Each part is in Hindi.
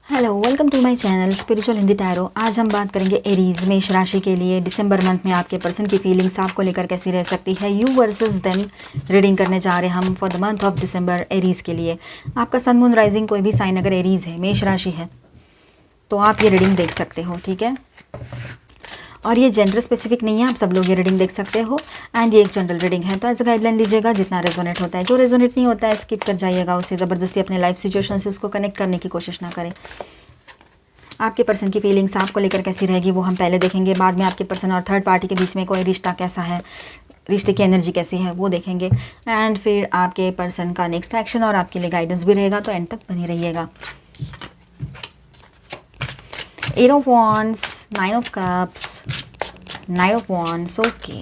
Hello, welcome to my channel spiritual Hindi tarot. आज हम बात करेंगे एरीज मेष राशि के लिए दिसंबर मंथ में आपके पर्सन की फीलिंग्स आपको लेकर कैसी रह सकती है। यू वर्सेस देम रीडिंग करने जा रहे हैं हम for the month of December Aries के लिए। आपका सन मून राइजिंग कोई भी साइन अगर एरीज है, मेष राशि है, तो आप ये रीडिंग देख सकते हो, ठीक है। और ये जेंडर स्पेसिफिक नहीं है, आप सब लोग ये रीडिंग देख सकते हो। एंड ये एक जनरल रीडिंग है, तो एज अ गाइडलाइन लीजिएगा जितना रेजोनेट होता है। जो रेजोनेट नहीं होता है स्किप कर जाइएगा, उसे ज़बरदस्ती अपने लाइफ सिचुएशन से उसको कनेक्ट करने की कोशिश ना करें। आपके पर्सन की फीलिंग्स आपको लेकर कैसी रहेगी वो हम पहले देखेंगे, बाद में आपके पर्सन और थर्ड पार्टी के बीच में कोई रिश्ता कैसा है, रिश्ते की एनर्जी कैसी है वो देखेंगे। एंड फिर आपके पर्सन का नेक्स्ट एक्शन और आपके लिए गाइडेंस भी रहेगा, तो एंड तक बनी रहिएगा। Eight of wands, nine of cups, nine of wands, okay,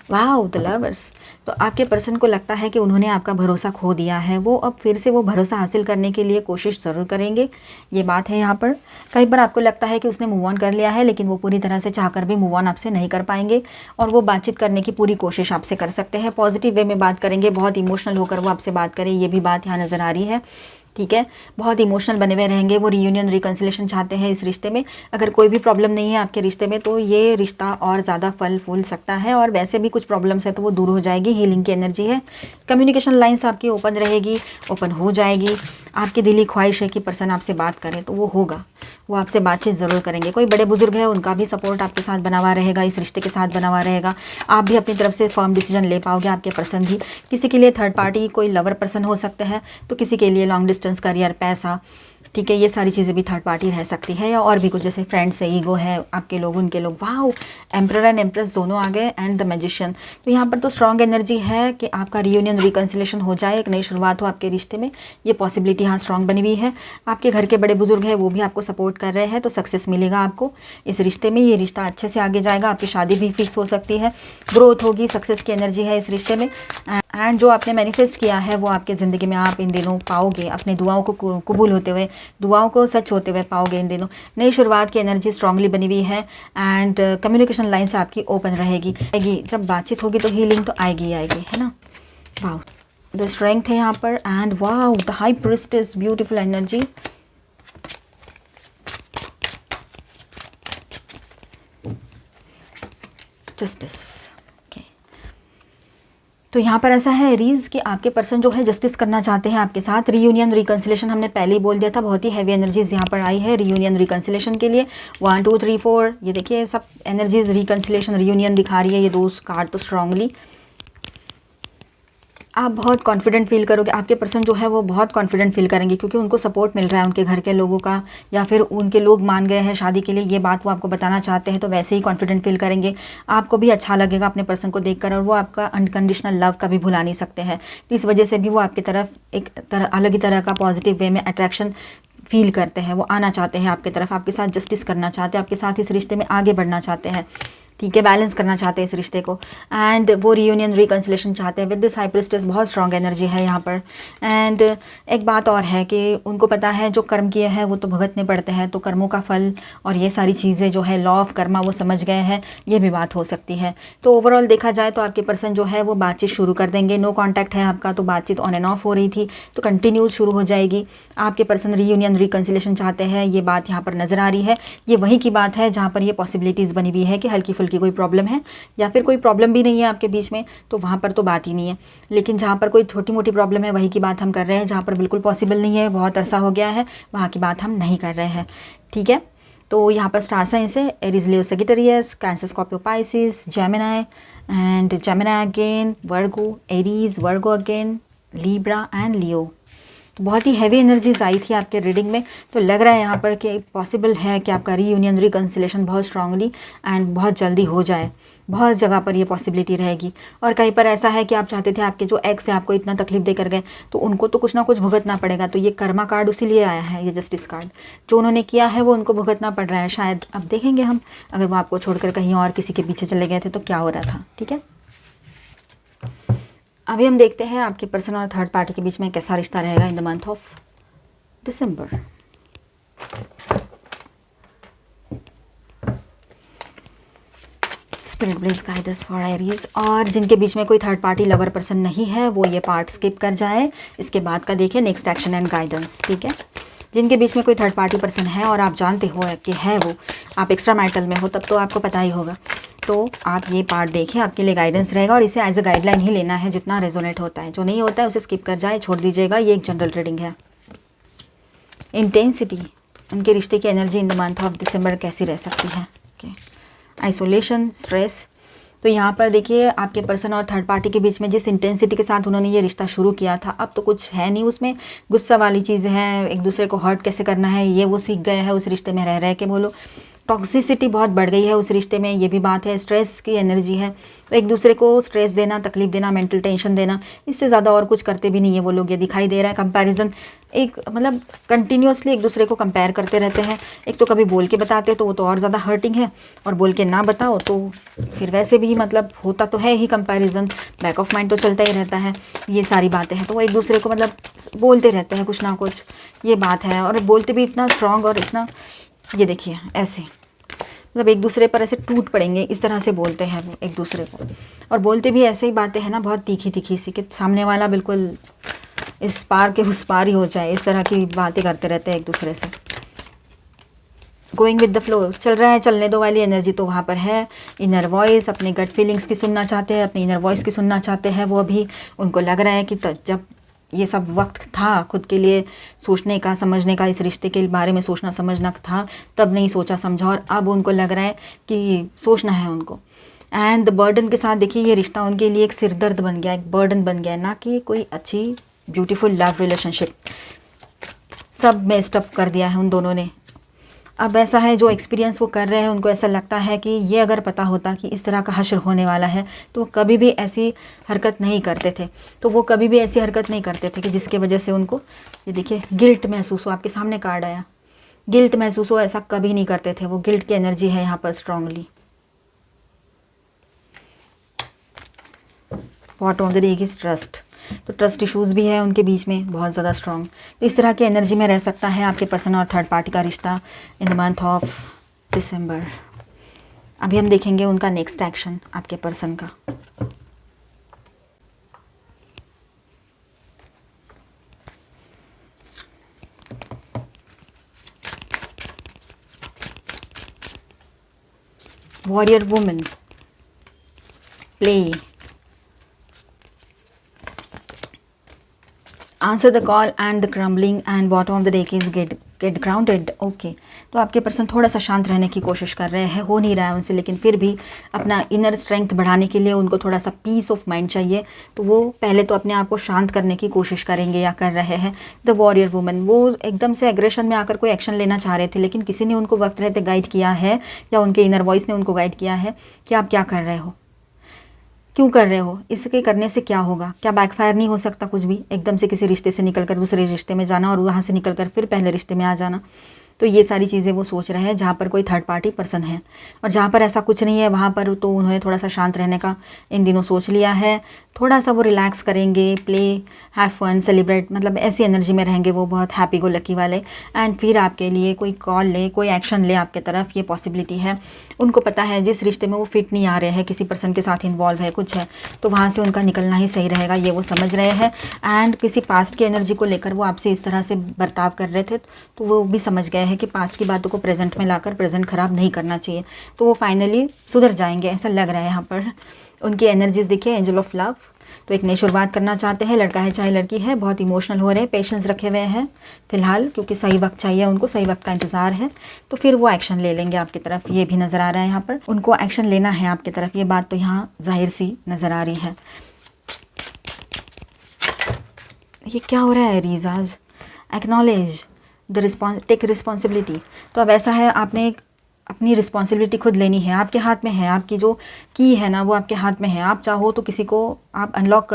wow, the lovers. तो आपके पर्सन को लगता है कि उन्होंने आपका भरोसा खो दिया है, वो अब फिर से वो भरोसा हासिल करने के लिए कोशिश ज़रूर करेंगे, ये बात है यहाँ पर। कई बार आपको लगता है कि उसने मूव ऑन कर लिया है, लेकिन वो पूरी तरह से चाहकर भी मूव ऑन आपसे नहीं कर पाएंगे, और वो बातचीत करने की पूरी कोशिश आपसे कर सकते हैं। पॉजिटिव वे में बात करेंगे, बहुत इमोशनल होकर वो आपसे बात करें, ये भी बात यहाँ नज़र आ रही है, ठीक है। बहुत इमोशनल बने हुए रहेंगे, वो रीयूनियन रिकन्सिलेशन चाहते हैं इस रिश्ते में। अगर कोई भी प्रॉब्लम नहीं है आपके रिश्ते में, तो ये रिश्ता और ज़्यादा फल फूल सकता है, और वैसे भी कुछ प्रॉब्लम्स है तो वो दूर हो जाएगी। हीलिंग की एनर्जी है, कम्युनिकेशन लाइन्स आपकी ओपन रहेगी, ओपन हो जाएगी। आपकी दिली ख्वाहिश है कि पर्सन आपसे बात करे, तो वो होगा, वो आपसे बातचीत ज़रूर करेंगे। कोई बड़े बुजुर्ग है, उनका भी सपोर्ट आपके साथ बना हुआ रहेगा, इस रिश्ते के साथ बना हुआ रहेगा। आप भी अपनी तरफ से फर्म डिसीजन ले पाओगे, आपके पर्सन भी। किसी के लिए थर्ड पार्टी कोई लवर पर्सन हो सकता है, तो किसी के लिए लॉन्ग डिस्टेंस करियर, पैसा, ठीक है, ये सारी चीज़ें भी थर्ड पार्टी रह सकती है, या और भी कुछ, जैसे फ्रेंड्स है, ईगो है, आपके लोग उनके लोग। वाओ, एम्परर एंड एम्प्रेस दोनों आ गए, एंड द मैजिशियन। तो यहाँ पर तो स्ट्रॉन्ग एनर्जी है कि आपका रियूनियन रिकन्सिलेशन हो जाए, एक नई शुरुआत हो आपके रिश्ते में, ये पॉसिबिलिटी यहाँ स्ट्रॉन्ग बनी हुई है। आपके घर के बड़े बुजुर्ग हैं, वो भी आपको सपोर्ट कर रहे हैं, तो सक्सेस मिलेगा आपको इस रिश्ते में। ये रिश्ता अच्छे से आगे जाएगा, आपकी शादी भी फिक्स हो सकती है, ग्रोथ होगी, सक्सेस की एनर्जी है इस रिश्ते में। एंड जो आपने मैनिफेस्ट किया है वो आपके ज़िंदगी में आप इन दिनों पाओगे, अपने दुआओं को कबूल होते हुए, दुआओं को सच होते हुए पाओगे इन दिनों। नई शुरुआत की एनर्जी स्ट्रांगली बनी हुई है, एंड कम्युनिकेशन लाइन्स आपकी ओपन रहेगी। जब बातचीत होगी तो हीलिंग तो आएगी आएगी, है ना। वाओ, द स्ट्रेंथ है यहाँ पर, and wow, the high priestess, beautiful energy. Justice, तो यहाँ पर ऐसा है एरीज कि आपके पर्सन जो है जस्टिस करना चाहते हैं आपके साथ। रीयूनियन रिकन्सिलेशन हमने पहले ही बोल दिया था, बहुत ही हैवी एनर्जीज यहाँ पर आई है रीयूनियन रिकन्सिलेशन के लिए। 1 2 3 4, ये देखिए सब एनर्जीज रिकन्सिलेशन रीयूनियन दिखा रही है, ये दो कार्ड तो स्ट्रांगली। आप बहुत कॉन्फिडेंट फील करोगे, आपके पर्सन जो है वो बहुत कॉन्फिडेंट फील करेंगे, क्योंकि उनको सपोर्ट मिल रहा है उनके घर के लोगों का, या फिर उनके लोग मान गए हैं शादी के लिए, ये बात वो आपको बताना चाहते हैं, तो वैसे ही कॉन्फिडेंट फील करेंगे। आपको भी अच्छा लगेगा अपने पर्सन को देखकर, और वो आपका अनकंडीशनल लव कभी भुला नहीं सकते हैं। तो इस वजह से भी वो आपकी तरफ एक अलग ही तरह का पॉजिटिव वे में अट्रैक्शन फील करते हैं, वो आना चाहते हैं आपकी तरफ, आपके साथ जस्टिस करना चाहते हैं, आपके साथ इस रिश्ते में आगे बढ़ना चाहते हैं, ठीक है, बैलेंस करना चाहते हैं इस रिश्ते को। एंड वो रियूनियन रिकन्सिलेशन चाहते हैं विद दिस हाई प्रिस्टेस। बहुत स्ट्रॉन्ग एनर्जी है यहाँ पर। एंड एक बात और है कि उनको पता है जो कर्म किए हैं वो तो भुगतने पड़ते हैं, तो कर्मों का फल और ये सारी चीज़ें जो है, लॉ ऑफ कर्मा, वो समझ गए हैं, ये भी बात हो सकती है। तो ओवरऑल देखा जाए तो आपके पर्सन जो है वो बातचीत शुरू कर देंगे। नो कॉन्टैक्ट है आपका, तो बातचीत ऑन एंड ऑफ हो रही थी, तो कंटिन्यू शुरू हो जाएगी। आपके पर्सन रियूनियन रिकन्सिलेशन चाहते हैं, ये बात यहाँ पर नज़र आ रही है। ये वहीं की बात है जहाँ पर ये पॉसिबिलिटीज़ बनी हुई है कि हल्की फुल्की कोई प्रॉब्लम है, या फिर कोई प्रॉब्लम भी नहीं है आपके बीच में, तो वहाँ पर तो बात ही नहीं है। लेकिन जहाँ पर कोई छोटी मोटी प्रॉब्लम है वही की बात हम कर रहे हैं, जहाँ पर बिल्कुल पॉसिबल नहीं है, बहुत अरसा हो गया है, वहाँ की बात हम नहीं कर रहे हैं, ठीक है। तो यहाँ पर स्टार साइंस है Aries, Leo, Sagittarius, Cancer, Scorpio, Pisces, Gemini, and Gemini again, Virgo, Aries, Virgo again, Libra and Leo. तो बहुत ही हैवी एनर्जीज आई थी आपके रीडिंग में, तो लग रहा है यहाँ पर कि पॉसिबल है कि आपका रीयूनियन रिकन्सिलेशन बहुत स्ट्रांगली एंड बहुत जल्दी हो जाए। बहुत जगह पर ये पॉसिबिलिटी रहेगी, और कहीं पर ऐसा है कि आप चाहते थे आपके जो एक्स है आपको इतना तकलीफ देकर गए, तो उनको तो कुछ ना कुछ भुगतना पड़ेगा। तो ये कर्मा कार्ड उसी लिए आया है, ये जस्टिस कार्ड, जो उन्होंने किया है वो उनको भुगतना पड़ रहा है शायद। अब देखेंगे हम, अगर वो आपको छोड़कर कहीं और किसी के पीछे चले गए थे तो क्या हो रहा था, ठीक है। अभी हम देखते हैं आपके पर्सन और थर्ड पार्टी के बीच में कैसा रिश्ता रहेगा in the month of December. Spirit please guide us for Aries. और जिनके बीच में कोई थर्ड पार्टी लवर पर्सन नहीं है वो ये पार्ट स्किप कर जाए, इसके बाद का देखें नेक्स्ट एक्शन एंड गाइडेंस, ठीक है। जिनके बीच में कोई थर्ड पार्टी पर्सन है और आप जानते हो कि है वो, आप एक्स्ट्रा मैरिटल में हो, तब तो आपको पता ही होगा। तो आप ये पार्ट देखें, आपके लिए गाइडेंस रहेगा और इसे एज अ गाइडलाइन ही लेना है, जितना रेजोनेट होता है। जो नहीं होता है उसे स्किप कर जाए, छोड़ दीजिएगा। ये एक जनरल रीडिंग है। इंटेंसिटी, उनके रिश्ते की energy in the month of December कैसी रह सकती है। Isolation, stress. तो यहाँ पर देखिए आपके पर्सन और थर्ड पार्टी के बीच में जिस इंटेंसिटी के साथ उन्होंने ये रिश्ता शुरू किया था, अब तो कुछ है नहीं उसमें। गुस्सा वाली चीज़ है, एक दूसरे को हर्ट कैसे करना है ये वो सीख गए हैं उस रिश्ते में रह के। बोलो टॉक्सिसिटी बहुत बढ़ गई है उस रिश्ते में, ये भी बात है। स्ट्रेस की एनर्जी है, तो एक दूसरे को स्ट्रेस देना, तकलीफ देना, मेंटल टेंशन देना, इससे ज़्यादा और कुछ करते भी नहीं है वो लोग। ये दिखाई दे रहा है। कंपैरिजन, एक मतलब कंटिन्यूसली एक दूसरे को कंपेयर करते रहते हैं। एक तो कभी बोल के बताते तो वो तो और ज़्यादा हर्टिंग है, और बोल के ना बताओ तो फिर वैसे भी मतलब होता तो है ही कंपैरिजन, बैक ऑफ माइंड तो चलता ही रहता है। ये सारी बातें हैं, तो वो एक दूसरे को मतलब बोलते रहते हैं कुछ ना कुछ, ये बात है। और बोलते भी इतना स्ट्रॉन्ग और इतना, ये देखिए ऐसे मतलब एक दूसरे पर ऐसे टूट पड़ेंगे, इस तरह से बोलते हैं वो एक दूसरे को। और बोलते भी ऐसे ही बातें हैं ना, बहुत तीखी तीखी सी, कि सामने वाला बिल्कुल इस पार के उस पार ही हो जाए, इस तरह की बातें करते रहते हैं एक दूसरे से। गोइंग विद द फ्लो, चल रहा है, चलने दो वाली एनर्जी तो वहाँ पर है। इनर वॉइस, अपनी गट फीलिंग्स की सुनना चाहते हैं, अपनी इनर वॉइस की सुनना चाहते हैं वो अभी। उनको लग रहा है कि जब ये सब वक्त था खुद के लिए सोचने का, समझने का, इस रिश्ते के बारे में सोचना समझना था, तब नहीं सोचा समझा, और अब उनको लग रहा है कि सोचना है उनको। एंड द बर्डन के साथ देखिए ये रिश्ता उनके लिए एक सिरदर्द बन गया, एक बर्डन बन गया, ना कि कोई अच्छी ब्यूटीफुल लव रिलेशनशिप। सब मेस्ड अप कर दिया है उन दोनों ने। अब ऐसा है, जो एक्सपीरियंस वो कर रहे हैं उनको ऐसा लगता है कि ये अगर पता होता कि इस तरह का हश्र होने वाला है तो वो कभी भी ऐसी हरकत नहीं करते थे। तो वो कभी भी ऐसी हरकत नहीं करते थे कि जिसके वजह से उनको, ये देखिए, गिल्ट महसूस हो। आपके सामने कार्ड आया, गिल्ट महसूस हो, ऐसा कभी नहीं करते थे वो। गिल्ट की एनर्जी है यहाँ पर strongly. What on the day is trust, तो ट्रस्ट इश्यूज़ भी है उनके बीच में बहुत ज़्यादा स्ट्रॉन्ग। तो इस तरह की एनर्जी में रह सकता है आपके पर्सन और थर्ड पार्टी का रिश्ता in the month of December. अभी हम देखेंगे उनका नेक्स्ट एक्शन आपके पर्सन का। Warrior woman, play, answer the call and the crumbling and bottom of the deck is get grounded. Okay, तो आपके पर्सन थोड़ा सा शांत रहने की कोशिश कर रहे हैं, हो नहीं रहा है उनसे, लेकिन फिर भी अपना इनर स्ट्रेंथ बढ़ाने के लिए उनको थोड़ा सा पीस ऑफ माइंड चाहिए। तो वो पहले तो अपने आप को शांत करने की कोशिश करेंगे या कर रहे हैं। द वॉरियर वुमन, वो एकदम से एग्रेशन में आकर कोई एक्शन लेना चाह रहे थे, लेकिन किसी ने उनको वक्त रहते गाइड किया है, या उनके इनर वॉइस ने उनको गाइड किया है कि आप क्या कर रहे हो, क्यों कर रहे हो, इसके करने से क्या होगा, क्या बैकफायर नहीं हो सकता कुछ भी। एकदम से किसी रिश्ते से निकलकर दूसरे रिश्ते में जाना और वहाँ से निकलकर फिर पहले रिश्ते में आ जाना। तो ये सारी चीज़ें वो सोच रहे हैं जहाँ पर कोई थर्ड पार्टी पर्सन है। और जहाँ पर ऐसा कुछ नहीं है वहाँ पर तो उन्होंने थोड़ा सा शांत रहने का इन दिनों सोच लिया है। थोड़ा सा वो रिलैक्स करेंगे, प्ले, हैव फन, सेलिब्रेट, मतलब ऐसी एनर्जी में रहेंगे वो, बहुत हैप्पी गो लकी वाले। एंड फिर आपके लिए कोई कॉल ले, कोई एक्शन ले आपके तरफ, ये पॉसिबिलिटी है। उनको पता है जिस रिश्ते में वो फिट नहीं आ रहे हैं, किसी पर्सन के साथ इन्वॉल्व है, कुछ है, तो वहाँ से उनका निकलना ही सही रहेगा, ये वो समझ रहे हैं। एंड किसी पास्ट की एनर्जी को लेकर वो आपसे इस तरह से बर्ताव कर रहे थे, तो वो भी समझ गए हैं कि पास्ट की बातों को प्रेजेंट में लाकर प्रेजेंट ख़राब नहीं करना चाहिए। तो वो फाइनली सुधर जाएंगे, ऐसा लग रहा है यहाँ पर। उनकी एनर्जीज देखिए, एंजल ऑफ लव। तो एक नई शुरुआत करना चाहते हैं, लड़का है चाहे लड़की है, बहुत इमोशनल हो रहे हैं, पेशेंस रखे हुए हैं फिलहाल, क्योंकि सही वक्त चाहिए उनको, सही वक्त का इंतज़ार है। तो फिर वो एक्शन ले लेंगे आपकी तरफ, ये भी नज़र आ रहा है यहाँ पर। उनको एक्शन लेना है आपकी तरफ, ये बात तो यहाँ जाहिर सी नज़र आ रही है। ये क्या हो रहा है रीज़ाज? Acknowledge the take responsibility. तो अब ऐसा है, आपने अपनी रिस्पॉन्सिबिलिटी खुद लेनी है, आपके हाथ में है। आपकी जो की है ना वो आपके हाथ में है। आप चाहो तो किसी को आप अनब्लॉक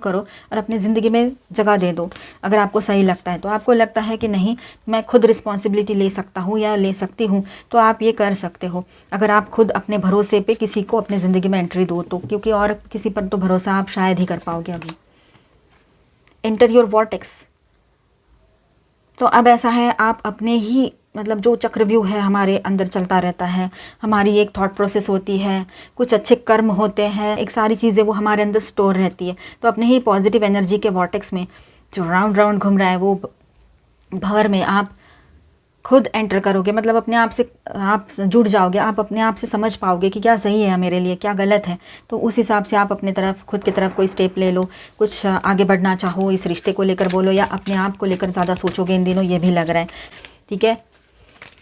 करो और अपनी ज़िंदगी में जगह दे दो, अगर आपको सही लगता है। तो आपको लगता है कि नहीं, मैं खुद रिस्पॉन्सिबिलिटी ले सकता हूँ या ले सकती हूँ, तो आप ये कर सकते हो, अगर आप खुद अपने भरोसे पे किसी को अपनी ज़िंदगी में एंट्री दो तो, क्योंकि और किसी पर तो भरोसा आप शायद ही कर पाओगे अभी। Enter your vortex. तो अब ऐसा है, आप अपने ही मतलब जो चक्रव्यूह है हमारे अंदर चलता रहता है, हमारी एक थॉट प्रोसेस होती है, कुछ अच्छे कर्म होते हैं, एक सारी चीज़ें वो हमारे अंदर स्टोर रहती है। तो अपने ही पॉजिटिव एनर्जी के वॉर्टेक्स में जो राउंड राउंड घूम रहा है वो भंवर में आप खुद एंटर करोगे, मतलब अपने आप से आप जुड़ जाओगे, आप अपने आप से समझ पाओगे कि क्या सही है मेरे लिए, क्या गलत है। तो उस हिसाब से आप अपने तरफ खुद की तरफ कोई स्टेप ले लो, कुछ आगे बढ़ना चाहो, इस रिश्ते को लेकर बोलो या अपने आप को लेकर ज़्यादा सोचोगे इन दिनों, ये भी लग रहा है। ठीक है,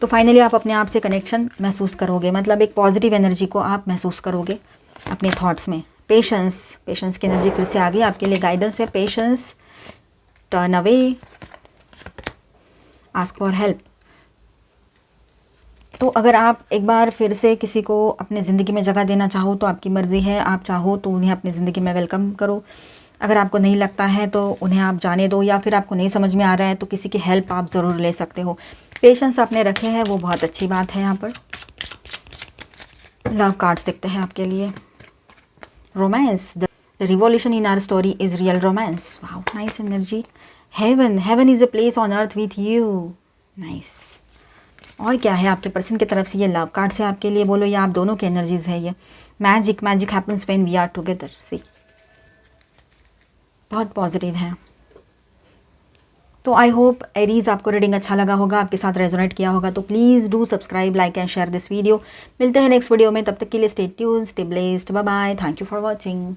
तो फाइनली आप अपने आप से कनेक्शन महसूस करोगे, मतलब एक पॉजिटिव एनर्जी को आप महसूस करोगे अपने थॉट्स में। पेशेंस की एनर्जी फिर से आ गई आपके लिए, गाइडेंस है। Patience, turn away, ask for help. तो अगर आप एक बार फिर से किसी को अपने ज़िंदगी में जगह देना चाहो तो आपकी मर्ज़ी है, आप चाहो तो उन्हें अपनी ज़िंदगी में वेलकम करो। अगर आपको नहीं लगता है तो उन्हें आप जाने दो, या फिर आपको नहीं समझ में आ रहा है तो किसी की हेल्प आप ज़रूर ले सकते हो। पेशेंस आपने रखे हैं, वो बहुत अच्छी बात है। यहाँ पर लव कार्ड्स दिखते हैं आपके लिए। Romance, the revolution in our story is real romance. Wow, nice energy. Heaven is a place on earth with you. Nice. और क्या है आपके पर्सन की तरफ से? ये लव कार्ड से आपके लिए बोलो या आप दोनों की एनर्जीज है ये। Magic happens when we are together. See, बहुत पॉजिटिव है। तो आई होप एरीज आपको रीडिंग अच्छा लगा होगा, आपके साथ रेजोनेट किया होगा। तो please do subscribe, like and share this video. मिलते हैं नेक्स्ट वीडियो में, तब तक के लिए stay tuned, stay blessed, bye bye, thank you for watching.